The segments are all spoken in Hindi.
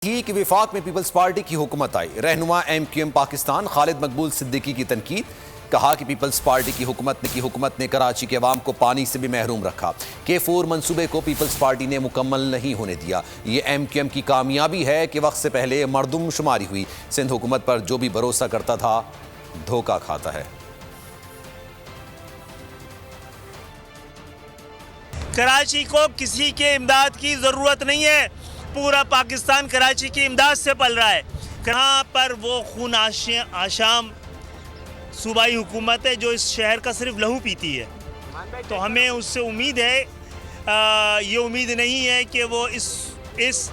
थी कि विफाक में पीपल्स पार्टी की हुकूमत आई। रहनुमा MQM पाकिस्तान खालिद मकबूल सिद्दीकी की तनकीद, कहा कि पीपल्स पार्टी की हुकूमत ने कराची के अवाम को पानी से भी महरूम रखा। K4 मंसूबे को पीपल्स पार्टी ने मुकम्मल नहीं होने दिया। ये MQM की कामयाबी है कि वक्त से पहले मरदमशुमारी हुई। सिंध हुकूमत पर जो भी भरोसा करता था धोखा खाता है। कराची को किसी के इमदाद की ज़रूरत नहीं है। पूरा पाकिस्तान कराची की इमदाद से पल रहा है। कहाँ पर वो खून आशाम सूबाई हुकूमत है जो इस शहर का सिर्फ लहू पीती है। तो हमें उससे उम्मीद है, ये उम्मीद नहीं है कि वो इस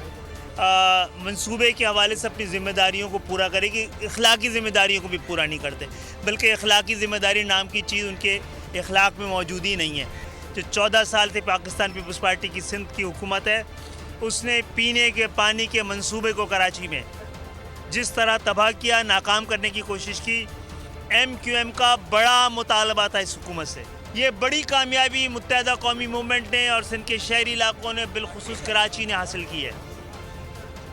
मंसूबे के हवाले से अपनी ज़िम्मेदारियों को पूरा करेगी। इखलाकी ज़िम्मेदारियों को भी पूरा नहीं करते, बल्कि इखलाकी ज़िम्मेदारी नाम की चीज़ उनके इखलाक में मौजूद ही नहीं है। जो 14 साल से पाकिस्तान पीपल्स पार्टी की सिंध की हुकूमत है, उसने पीने के पानी के मंसूबे को कराची में जिस तरह तबाह किया, नाकाम करने की कोशिश की। MQM का बड़ा मुतालबा था इस हुकूमत से। ये बड़ी कामयाबी मुत्तहदा कौमी मूवमेंट ने और सिंध के शहरी इलाकों ने, बिलखुसूस कराची ने हासिल की है।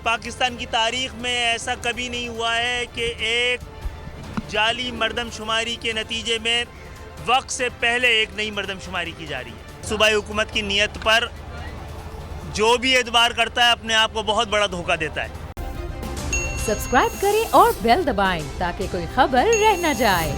पाकिस्तान की तारीख़ में ऐसा कभी नहीं हुआ है कि एक जाली मरदमशुमारी के नतीजे में वक्त से पहले एक नई मरदमशुमारी की जा रही है। सूबाई हुकूमत की नीयत पर जो भी एतबार करता है अपने आप को बहुत बड़ा धोखा देता है। सब्सक्राइब करें और बेल दबाएं ताकि कोई खबर रह न जाए।